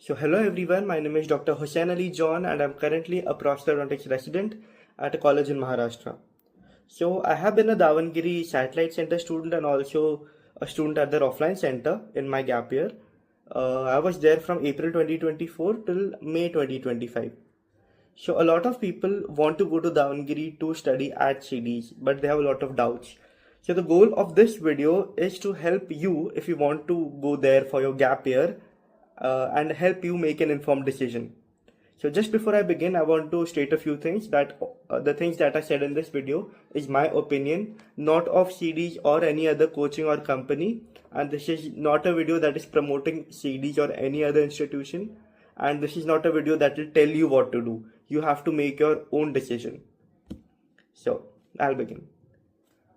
So hello everyone, my name is Dr. Hussain Ali John and I'm currently a prosthodontics resident at a college in Maharashtra. So I have been a Davangere satellite center student and also a student at their offline center in my gap year. I was there from April 2024 till May 2025. So a lot of people want to go to Davangere to study at CEDEES, but they have a lot of doubts. So the goal of this video is to help you if you want to go there for your gap year and help you make an informed decision. So just before I begin, I want to state a few things that the things that I said in this video is my opinion, not of CEDEES or any other coaching or company. And this is not a video that is promoting CEDEES or any other institution. And this is not a video that will tell you what to do. You have to make your own decision. So I'll begin.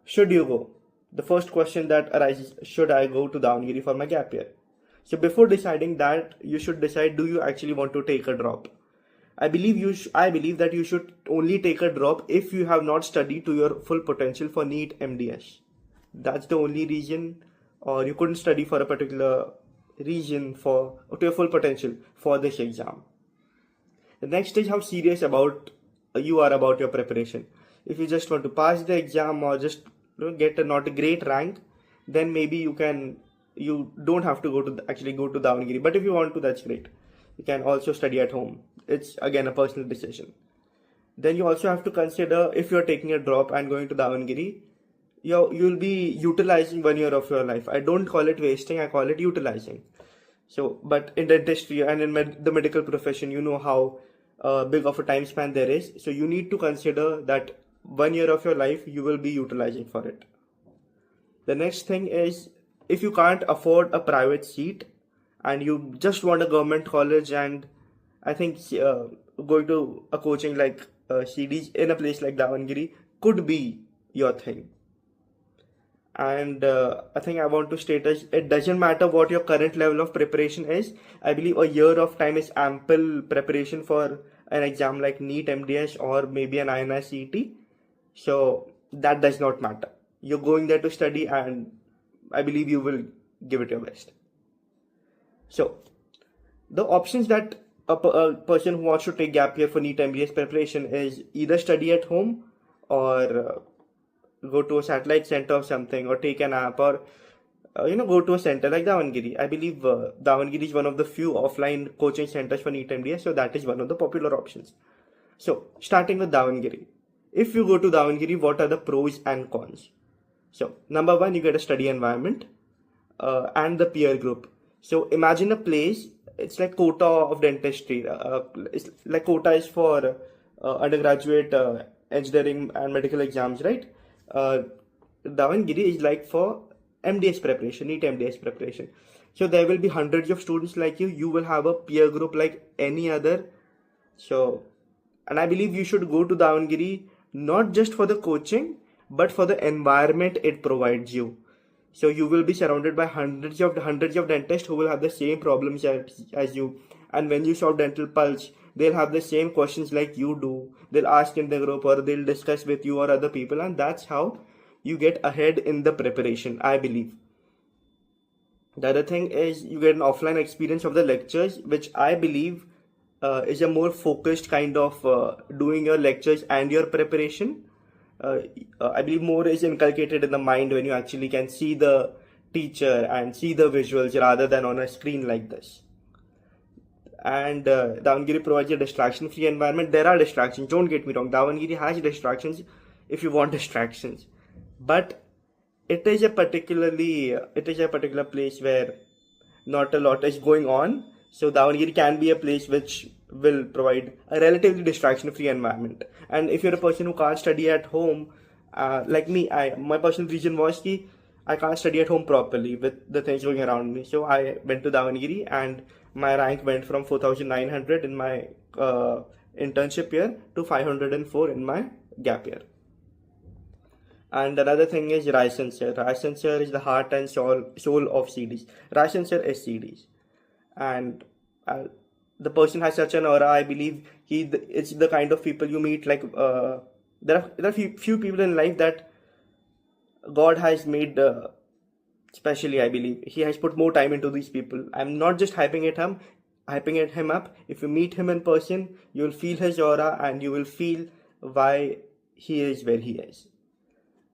Should you go? The first question that arises, should I go to Davangere for my gap year? So before deciding that, you should decide, do you actually want to take a drop? I believe that you should only take a drop if you have not studied to your full potential for NEET MDS. That's the only reason, or you couldn't study for a particular reason to your full potential for this exam. The next is how serious you are about your preparation. If you just want to pass the exam or just get not a great rank, then maybe you don't have to go to Davangere. But if you want to, that's great. You can also study at home. It's again a personal decision. Then you also have to consider, if you're taking a drop and going to Davangere, you'll be utilizing 1 year of your life. I don't call it wasting, I call it utilizing. So, but in dentistry and in the medical profession, you know how big of a time span there is. So you need to consider that 1 year of your life you will be utilizing for it. The next thing is, if you can't afford a private seat and you just want a government college, and I think going to a coaching like CEDEES in a place like Davangere could be your thing. And I think I want to state is, it doesn't matter what your current level of preparation is. I believe a year of time is ample preparation for an exam like NEET MDS or maybe an INI CET. So that does not matter. You're going there to study and I believe you will give it your best. So the options that a person who wants to take gap year for NEET MBS preparation is either study at home or go to a satellite center or something, or take an app, or go to a center like Davangere. I believe Davangere is one of the few offline coaching centers for NEET MBS, so that is one of the popular options. So starting with Davangere. If you go to Davangere, what are the pros and cons? So number one, you get a study environment and the peer group. So imagine a place, it's like quota of dentistry. It's like quota is for undergraduate engineering and medical exams, right? Davangere is like for MDS preparation, NEET MDS preparation. So there will be hundreds of students like you. You will have a peer group like any other. So, and I believe you should go to Davangere not just for the coaching, but for the environment it provides you. So you will be surrounded by hundreds of dentists who will have the same problems as you. And when you solve dental pulse, they'll have the same questions like you do. They'll ask in the group or they'll discuss with you or other people. And that's how you get ahead in the preparation, I believe. The other thing is you get an offline experience of the lectures, which I believe is a more focused kind of doing your lectures and your preparation. I believe more is inculcated in the mind when you actually can see the teacher and see the visuals rather than on a screen like this. And Davangere provides a distraction-free environment. There are distractions, don't get me wrong. Davangere has distractions if you want distractions. But it is a particular place where not a lot is going on. So Davangere can be a place which will provide a relatively distraction-free environment. And if you're a person who can't study at home, like me, my personal reason was that I can't study at home properly with the things going around me. So I went to Davangere and my rank went from 4,900 in my internship year to 504 in my gap year. And another thing is licensure. Licensure is the heart and soul of CEDEES. Licensure is CEDEES. And the person has such an aura. I believe it's the kind of people you meet. Like there are few people in life that God has made especially I believe he has put more time into these people. I'm not just hyping it up. hyping him up. If you meet him in person, you'll feel his aura and you will feel why he is where he is.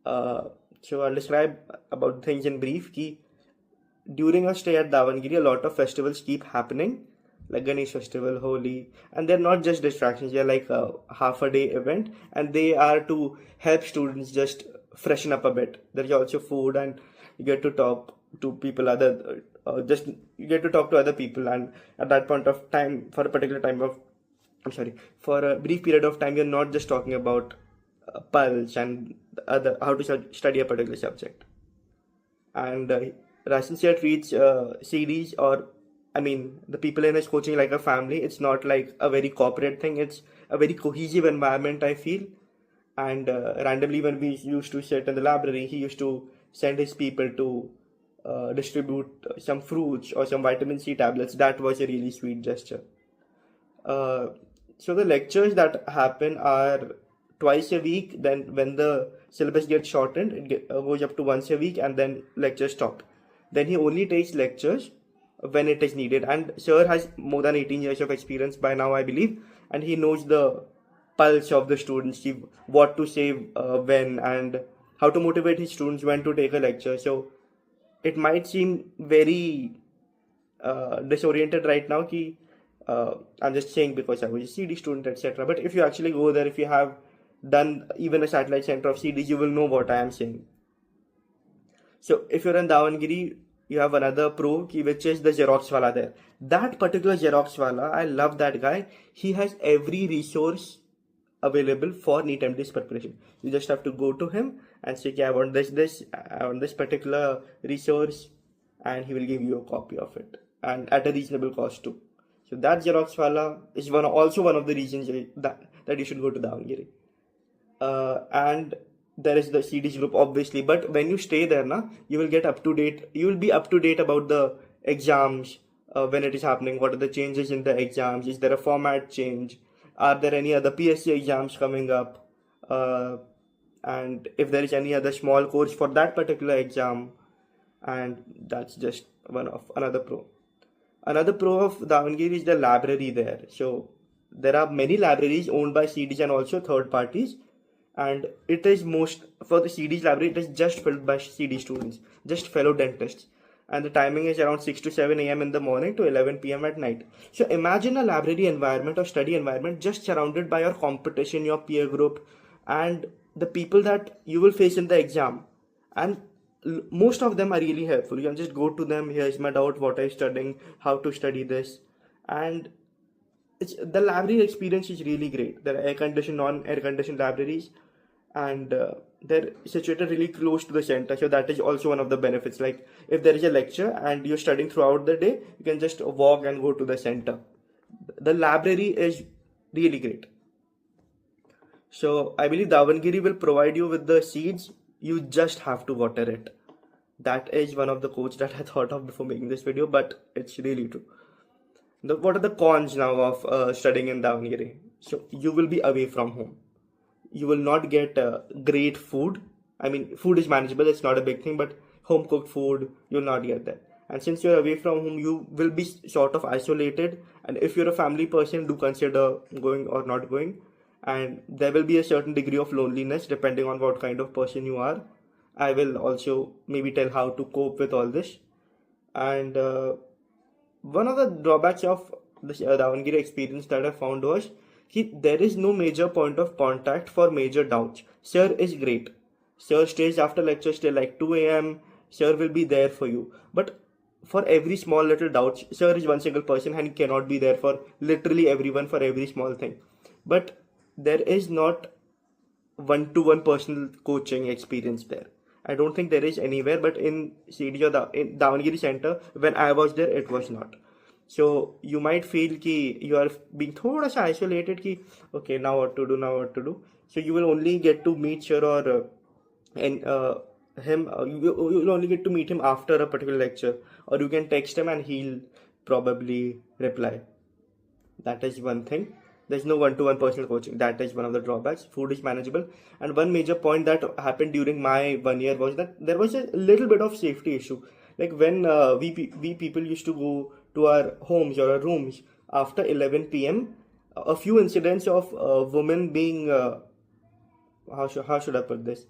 So I'll describe about things in brief. During our stay at Davangere, a lot of festivals keep happening, like Ganesh festival, Holi, and they're not just distractions. They're like a half a day event, and they are to help students just freshen up a bit. There's also food, and you get to talk to people just you get to talk to other people, and at that point of time, for a particular time of for a brief period of time, you're not just talking about pulse and how to study a particular subject. And Rashan here treats CEDEES, or I mean the people in his coaching, like a family. It's not like a very corporate thing. It's a very cohesive environment, I feel. And randomly, when we used to sit in the library, he used to send his people to distribute some fruits or some vitamin C tablets. That was a really sweet gesture. So the lectures that happen are twice a week. Then when the syllabus gets shortened, it goes up to once a week, and then lectures stop. Then he only takes lectures when it is needed. And sir has more than 18 years of experience by now, I believe, and he knows the pulse of the students, what to say when, and how to motivate his students when to take a lecture. So it might seem very disoriented right now. I'm just saying because I was a CD student, etc. But if you actually go there, if you have done even a satellite center of CDs, you will know what I am saying. So if you're in Davangere, you have another pro, which is the Xerox wala there. That particular Xerox wala, I love that guy. He has every resource available for NEET MD's preparation. You just have to go to him and say, I want I want this particular resource, and he will give you a copy of it, and at a reasonable cost too. So that Xerox wala is also one of the reasons that you should go to Davangere. And there is the CEDEES group, obviously, but when you stay there, you will get up to date. You will be up to date about the exams, when it is happening. What are the changes in the exams? Is there a format change? Are there any other PSC exams coming up? And if there is any other small course for that particular exam. And that's just another pro. Another pro of Davangere is the library there. So there are many libraries owned by CEDEES and also third parties. And it is for the CEDEES library, it is just filled by CEDEES students, just fellow dentists. And the timing is around 6 to 7 a.m. in the morning to 11 p.m. at night. So imagine a library environment or study environment just surrounded by your competition, your peer group, and the people that you will face in the exam. And most of them are really helpful. You can just go to them, here's my doubt, what I'm studying, how to study this. And the library experience is really great. There are air-conditioned, non-air-conditioned libraries, and they're situated really close to the center. So that is also one of the benefits. Like if there is a lecture and you're studying throughout the day, you can just walk and go to the center. The library is really great. So I believe Davangere will provide you with the seeds. You just have to water it. That is one of the quotes that I thought of before making this video, but it's really true. What are the cons now of studying in Davangere? So you will be away from home. You will not get great food. I mean, food is manageable, it's not a big thing, but home cooked food, you'll not get that. And since you're away from home, you will be sort of isolated. And if you're a family person, do consider going or not going. And there will be a certain degree of loneliness depending on what kind of person you are. I will also maybe tell how to cope with all this. And one of the drawbacks of the Davangere experience that I found was there is no major point of contact for major doubts. Sir is great. Sir stays after lectures till like 2 a.m. Sir will be there for you. But for every small little doubt, sir is one single person and he cannot be there for literally everyone for every small thing. But there is not one-to-one personal coaching experience there. I don't think there is anywhere, but in CEDEES or in Davangere Center, when I was there, it was not. So you might feel you are being thoda sa isolated okay, now what to do. So you will only get to meet sir or him. You will only get to meet him after a particular lecture, or you can text him and he'll probably reply. That is one thing. There's no one-to-one personal coaching. That is one of the drawbacks. Food is manageable. And one major point that happened during my 1 year was that there was a little bit of safety issue. Like when we people used to go to our homes or our rooms after 11 p.m. A few incidents of women being how should I put this?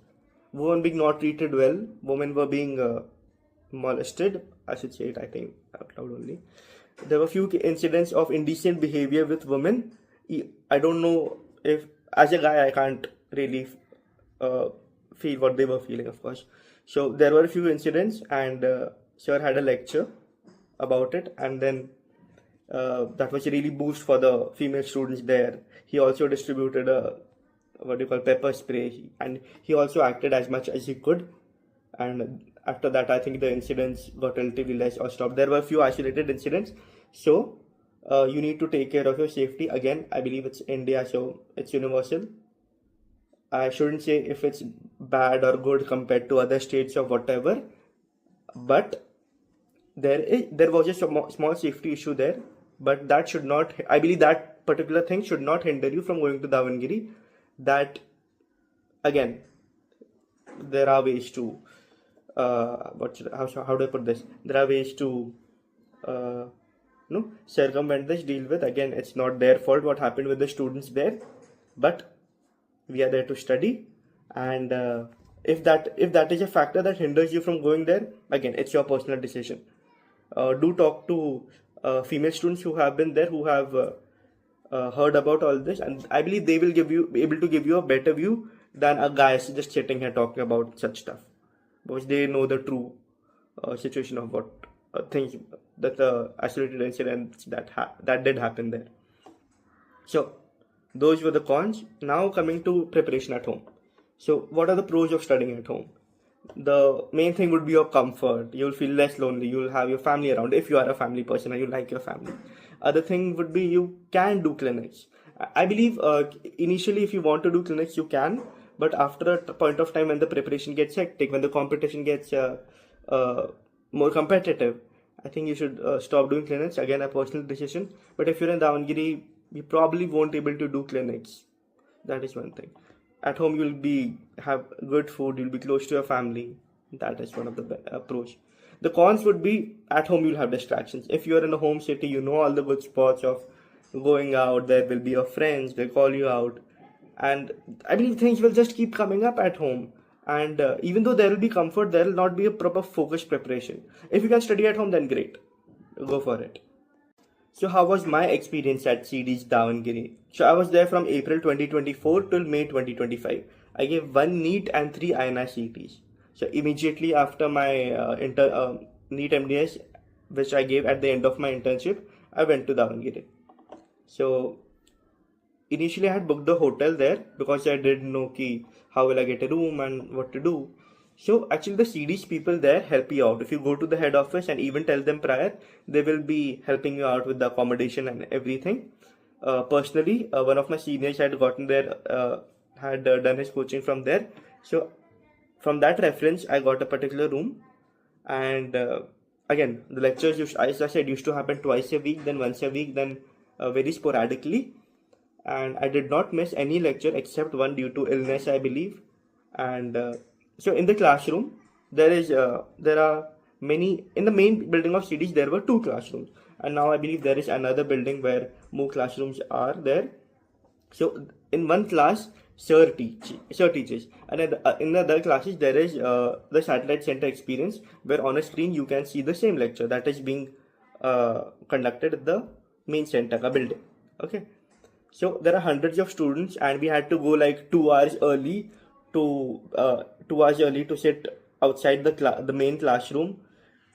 Women being not treated well. Women were being molested. I should say it, I think, out loud only. There were few incidents of indecent behavior with women. I don't know if, as a guy, I can't really feel what they were feeling, of course. So there were a few incidents, and sir had a lecture about it, and then that was a really boost for the female students there. He also distributed a pepper spray, and he also acted as much as he could. And after that, I think the incidents got relatively less or stopped. There were a few isolated incidents, so you need to take care of your safety. Again, I believe it's India, so it's universal. I shouldn't say if it's bad or good compared to other states or whatever, but there was a small safety issue there, but that should not, I believe that particular thing should not hinder you from going to Davangere. That, again, there are ways to how do I put this? There are ways to circumvent this, deal with. Again, it's not their fault what happened with the students there, but we are there to study, and if that is a factor that hinders you from going there, again, it's your personal decision. Do talk to female students who have been there, who have heard about all this, and I believe they will be able to give you a better view than a guy just sitting here talking about such stuff, because they know the true situation of what things, that the isolated incidents that did happen there. So those were the cons. Now coming to preparation at home. So what are the pros of studying at home? The main thing would be your comfort. You'll feel less lonely. You'll have your family around if you are a family person and you like your family. Other thing would be you can do clinics. I believe initially if you want to do clinics you can, but after a point of time when the preparation gets hectic, when the competition gets more competitive, I think you should stop doing clinics. Again, a personal decision. But if you're in Davangere, you probably won't be able to do clinics. That is one thing. At home, you'll have good food. You'll be close to your family. That is one of the approach. The cons would be at home you'll have distractions. If you're in a home city, you know all the good spots of going out. There will be your friends. They call you out, and I believe things will just keep coming up at home. And even though there will be comfort, there will not be a proper focused preparation. If you can study at home, then great. Go for it. So how was my experience at CEDEES Davangere? So I was there from April 2024 till May 2025. I gave 1 NEET and 3 INI CETs. So immediately after my NEET MDS, which I gave at the end of my internship, I went to Davangere. So initially I had booked the hotel there because I didn't know how will I get a room and what to do. So actually the CEDEES people there help you out. If you go to the head office and even tell them prior, they will be helping you out with the accommodation and everything. Personally, one of my seniors had gotten there, had done his coaching from there. So from that reference, I got a particular room. And again, the lectures, as I said, used to happen twice a week, then once a week, then very sporadically. And I did not miss any lecture except one due to illness, I believe. And so in the classroom, there are many, in the main building of CEDEES, there were 2 classrooms. And now I believe there is another building where more classrooms are there. So in one class, sir teaches. And in the other classes, there is the satellite center experience, where on a screen you can see the same lecture that is being conducted at the main center building. Okay. So there are hundreds of students, and we had to go like 2 hours early to sit outside the main classroom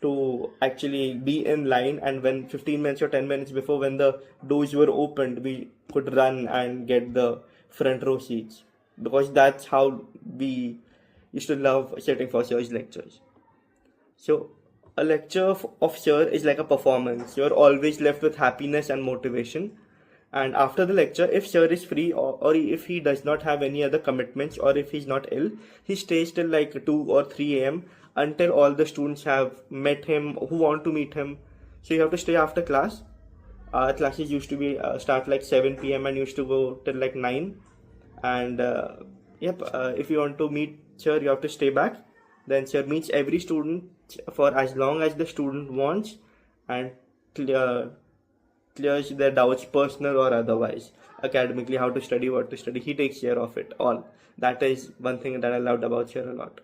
to actually be in line. And when 15 minutes or 10 minutes before, when the doors were opened, we could run and get the front row seats, because that's how we used to love sitting for sir's lectures. So a lecture of sir is like a performance. You're always left with happiness and motivation. And after the lecture, if sir is free, or if he does not have any other commitments, or if he's not ill, he stays till like 2 or 3 a.m. until all the students have met him who want to meet him. So you have to stay after class. Our classes used to be start like 7 p.m. and used to go till like 9. And if you want to meet sir, you have to stay back. Then sir meets every student for as long as the student wants, and clear, clears their doubts, personal or otherwise, academically, how to study, what to study. He takes care of it all. That is one thing that I loved about here a lot.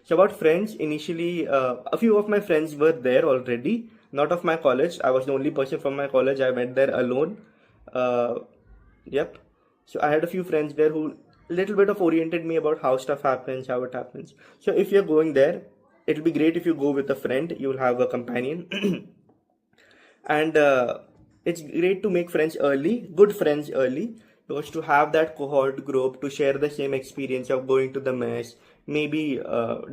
So about friends, initially, a few of my friends were there already, not of my college. I was the only person from my college. I went there alone. Uh, yep. So I had a few friends there who little bit of oriented me about how stuff happens, how it happens. So if you're going there, it'll be great if you go with a friend. You'll have a companion. And it's great to make friends early, good friends early, because to have that cohort group to share the same experience of going to the mess, maybe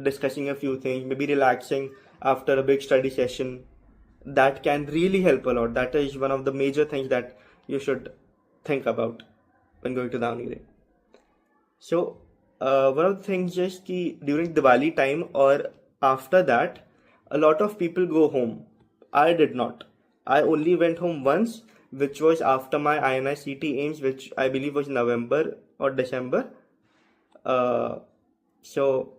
discussing a few things, maybe relaxing after a big study session, that can really help a lot. That is one of the major things that you should think about when going to Davangere. So one of the things is कि during Diwali time or after that, a lot of people go home. I did not. I only went home once, which was after my INI-CT aims, which I believe was November or December. So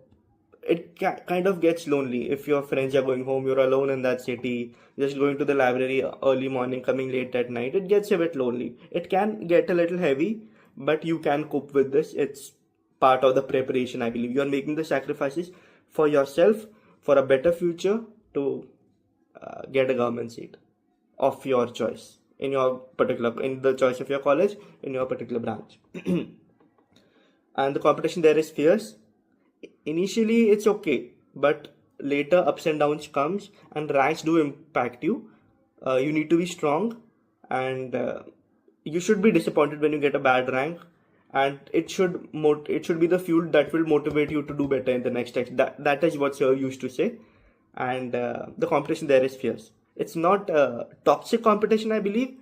it kind of gets lonely if your friends are going home, you're alone in that city, just going to the library early morning, coming late at night. It gets a bit lonely. It can get a little heavy, but you can cope with this. It's part of the preparation, I believe. You're making the sacrifices for yourself, for a better future, to get a government seat of your choice in the choice of your college, in your particular branch. And the competition there is fierce. Initially it's okay, but later ups and downs comes, and ranks do impact you. You need to be strong, and you should be disappointed when you get a bad rank, and it should be the fuel that will motivate you to do better in the next test. That is what sir used to say. And the competition there is fierce. It's not toxic competition, I believe.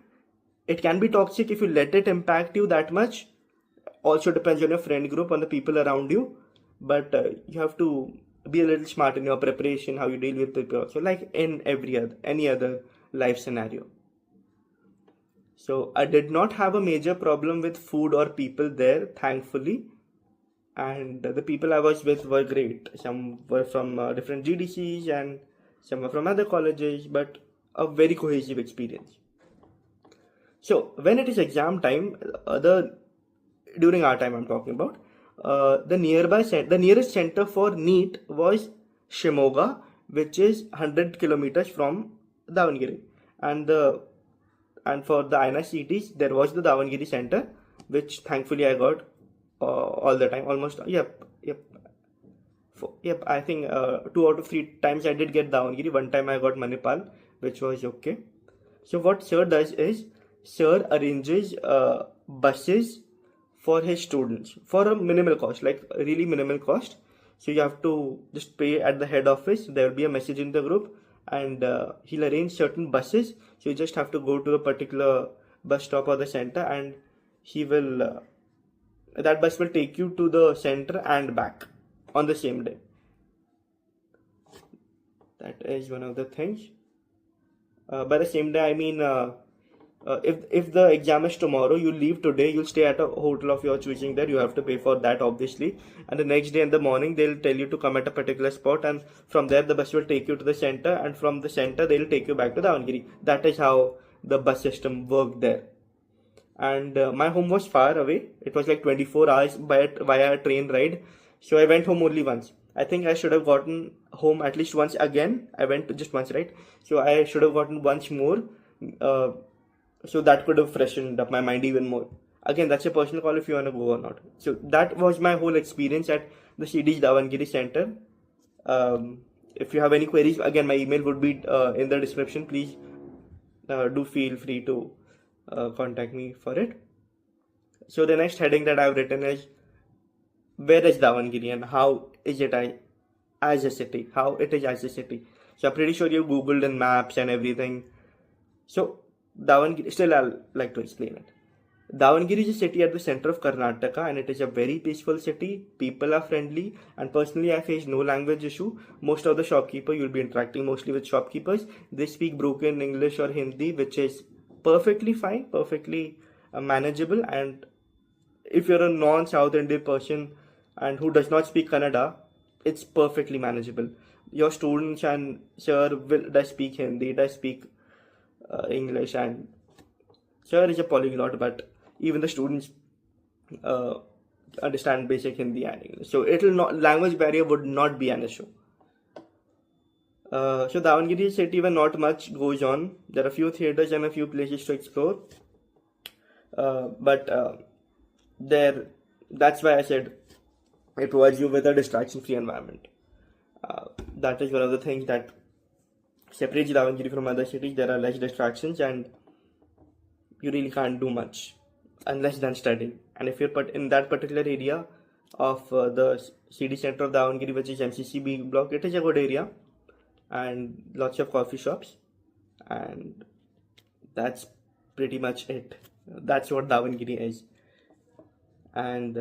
It can be toxic if you let it impact you that much. Also depends on your friend group, on the people around you. But you have to be a little smart in your preparation, how you deal with people also, like in any other life scenario. So I did not have a major problem with food or people there, thankfully. And the people I was with were great. Some were from different GDCs and some were from other colleges, but a very cohesive experience. So when it is exam time, during our time I'm talking about, the nearest center for NEET was Shimoga, which is 100 kilometers from Davangere. And for the INI-CETEES, there was the Davangere center, which thankfully I got all the time, almost. Yep. I think 2 out of 3 times I did get Davangere. One time I got Manipal, which was okay. So what sir does is, sir arranges buses for his students for a minimal cost, like really minimal cost. So you have to just pay at the head office. There will be a message in the group, and he'll arrange certain buses. So you just have to go to a particular bus stop or the center, and he will that bus will take you to the center and back on the same day. That is one of the things. By the same day, I mean, if the exam is tomorrow, you leave today, you'll stay at a hotel of your choosing there. You have to pay for that, obviously. And the next day in the morning, they'll tell you to come at a particular spot, and from there the bus will take you to the center, and from the center they'll take you back to Davangere. That is how the bus system worked there. And my home was far away. It was like 24 hours via a train ride. So I went home only once. I think I should have gotten home at least once again. I went just once, right? So I should have gotten once more. So that could have freshened up my mind even more. Again, that's a personal call if you want to go or not. So that was my whole experience at the CEDEES Davangere Center. If you have any queries, again, my email would be in the description. Please do feel free to contact me for it. So the next heading that I've written is, where is Davangere and how is it as a city? How it is as a city. So I'm pretty sure you googled in maps and everything. So Davangere, still I'll like to explain it. Davangere is a city at the center of Karnataka, and it is a very peaceful city. People are friendly, and personally I face no language issue. Most of the shopkeepers, you'll be interacting mostly with shopkeepers. They speak broken English or Hindi, which is perfectly fine, perfectly manageable. And if you're a non-South Indian person and who does not speak Kannada, it's perfectly manageable. Your students and sir does speak Hindi, does speak English, and sure is a polyglot, but even the students uh, understand basic Hindi and English. So it'll not language barrier would not be an issue. So Davangere city, when not much goes on. There are few theaters and a few places to explore. But there, that's why I said it provides you with a distraction-free environment. That is one of the things that separates Davangere from other cities. There are less distractions, and you really can't do much unless than studying. And if you're put in that particular area of the city center of Davangere, which is MCCB block, it is a good area and lots of coffee shops, and that's pretty much it. That's what Davangere is. And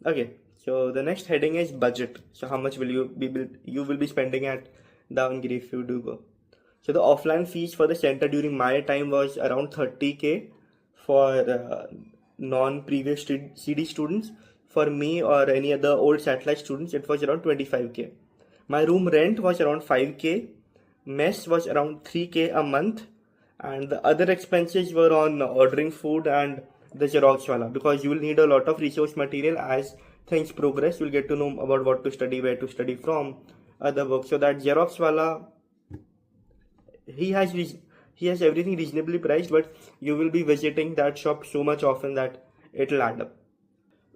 okay, so the next heading is budget. So how much will you will be spending at Davangere if you do go? So the offline fees for the center during my time was around 30K for non-previous CD students. For me or any other old satellite students, it was around 25K. My room rent was around 5K. Mess was around 3K a month. And the other expenses were on ordering food and the Xerox wala, because you will need a lot of resource material as things progress. You'll get to know about what to study, where to study from, other books. So that Xerox wala, he has everything reasonably priced, but you will be visiting that shop so much often that it'll add up.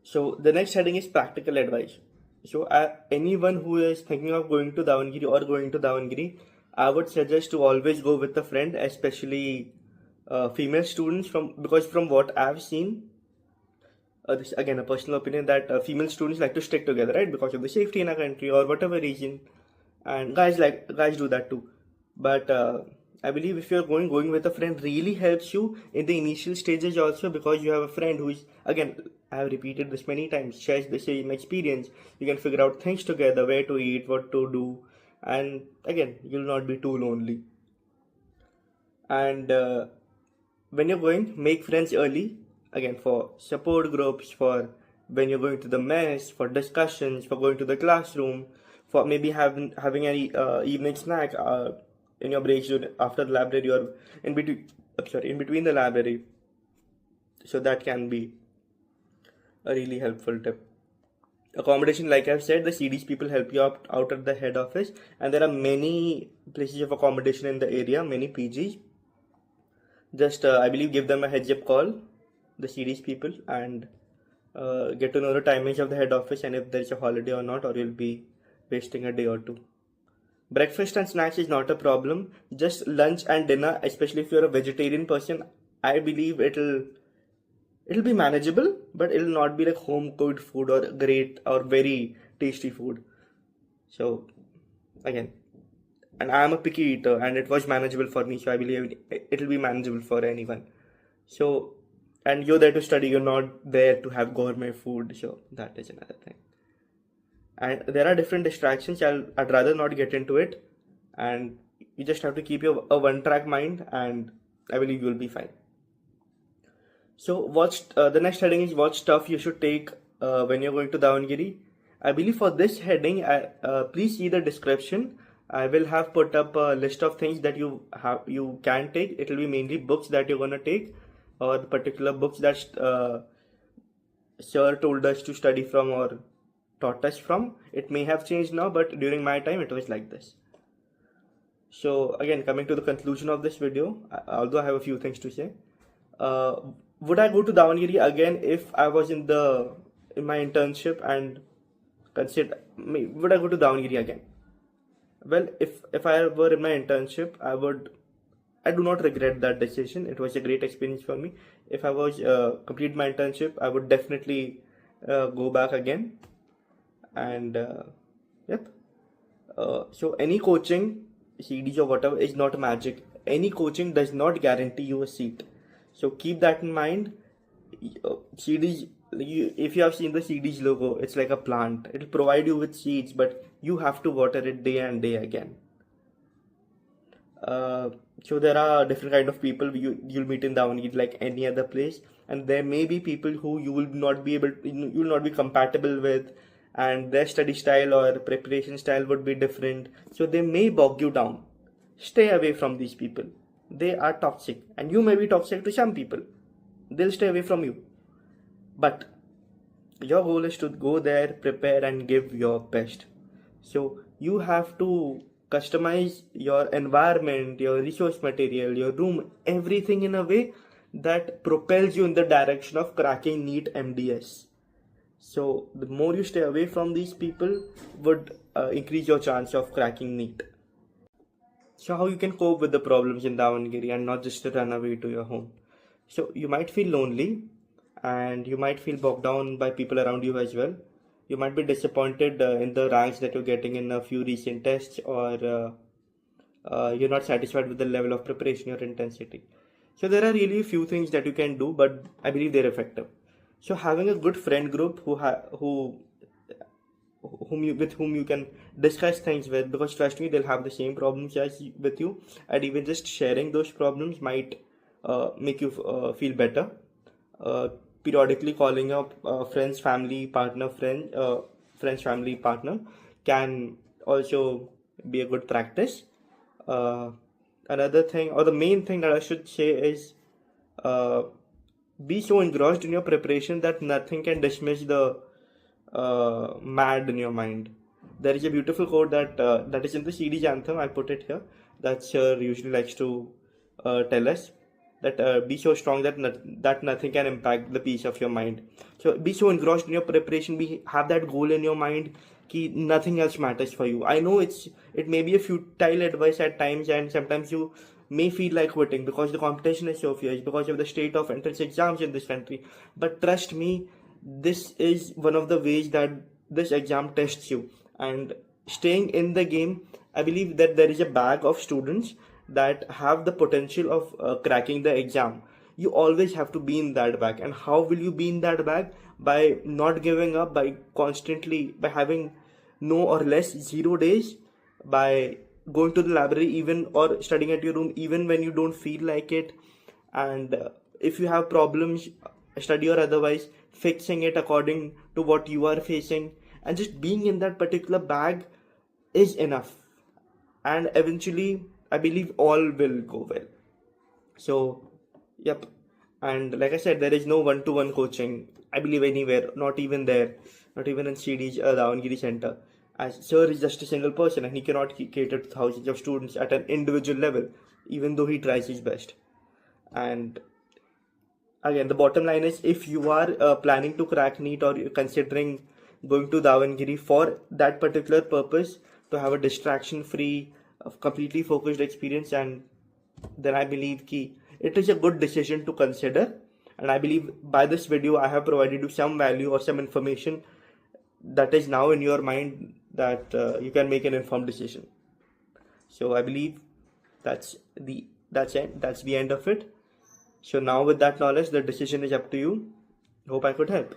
So the next heading is practical advice. So anyone who is thinking of going to Davangere or going to Davangere, I would suggest to always go with a friend, especially female students, because from what I've seen, this again a personal opinion, that female students like to stick together, right, because of the safety in our country or whatever reason, and guys do that too. But I believe if you're going with a friend really helps you in the initial stages also, because you have a friend who is, again, I have repeated this many times, shares the same experience. You can figure out things together, where to eat, what to do, and again, you'll not be too lonely. And when you're going, make friends early, again, for support groups, for when you're going to the mess, for discussions, for going to the classroom, for maybe having any evening snack in your breaks after the library, or in between the library. So that can be a really helpful tip. Accommodation, like I've said, the CEDEES people help you out at the head office, and there are many places of accommodation in the area, many PGs. Just I believe give them a heads up call, the CEDEES people, and get to know the timings of the head office and if there's a holiday or not, or you'll be wasting a day or two. Breakfast and snacks is not a problem. Just lunch and dinner, especially if you're a vegetarian person, I believe it'll be manageable, but it'll not be like home cooked food or great or very tasty food. So again, and I'm a picky eater, and it was manageable for me, so I believe it'll be manageable for anyone. So, and you're there to study, you're not there to have gourmet food, so that is another thing. And there are different distractions. I'd rather not get into it, and you just have to keep your a one-track mind, and I believe you'll be fine. So the next heading is what stuff you should take when you're going to Davangere. I believe for this heading, please see the description. I will have put up a list of things that you can take. It will be mainly books that you're gonna take, or the particular books that sir told us to study from or taught us from. It may have changed now, but during my time it was like this. So again, coming to the conclusion of this video, although I have a few things to say, would I go to Davangere again if I was in my internship, and consider would I go to Davangere again? Well, if I were in my internship, I do not regret that decision. It was a great experience for me. If I was complete my internship, I would definitely go back again. And yep. So any coaching, CEDEES or whatever, is not magic. Any coaching does not guarantee you a seat. So keep that in mind. CEDEES, if you have seen the CEDEES logo, it's like a plant. It'll provide you with seeds, but you have to water it day and day again. So there are different kind of people you'll meet in Davangere like any other place, and there may be people who you will not be compatible with, and their study style or preparation style would be different. So they may bog you down. Stay away from these people. they are toxic, and you may be toxic to some people. They'll stay away from you. But your goal is to go there, prepare, and give your best. So you have to customize your environment, your resource material, your room, everything in a way that propels you in the direction of cracking NEET MDS. So the more you stay away from these people would increase your chance of cracking NEET. So how you can cope with the problems in Davangere and not just run away to your home. So you might feel lonely and you might feel bogged down by people around you as well. You might be disappointed in the ranks that you're getting in a few recent tests, or you're not satisfied with the level of preparation or intensity. So there are really a few things that you can do, but I believe they're effective. So having a good friend group with whom you can discuss things with, because trust me, they'll have the same problems as with you, and even just sharing those problems might make you feel better. Periodically calling up friends, family, partner, friends, family, partner can also be a good practice. Another thing, or the main thing that I should say is, be so engrossed in your preparation that nothing can dismiss the mad in your mind. There is a beautiful quote that is in the CEDEES anthem. I put it here. That Sir usually likes to tell us that be so strong that nothing can impact the peace of your mind. So be so engrossed in your preparation. Have that goal in your mind. Ki nothing else matters for you. I know it may be a futile advice at times, and sometimes you may feel like quitting because the competition is so fierce, because of the state of entrance exams in this country. But trust me, this is one of the ways that this exam tests you. And staying in the game, I believe that there is a bag of students that have the potential of cracking the exam. You always have to be in that bag. And how will you be in that bag? By not giving up, by having no or less 0 days, by going to the library even, or studying at your room even when you don't feel like it. And if you have problems, study or otherwise, fixing it according to what you are facing, and just being in that particular bag is enough. And eventually, I believe all will go well. So, yep. And like I said, there is no one-to-one coaching, I believe, anywhere, not even there, not even in CEDEES Davangere Center. As Sir is just a single person and he cannot cater to thousands of students at an individual level, even though he tries his best. And again, the bottom line is, if you are planning to crack NEET, or you're considering going to Davangere for that particular purpose, to have a distraction-free, completely focused experience, and then I believe it is a good decision to consider. And I believe by this video I have provided you some value or some information that is now in your mind, that you can make an informed decision. So I believe that's the end of it. So now with that knowledge, the decision is up to you. Hope I could help.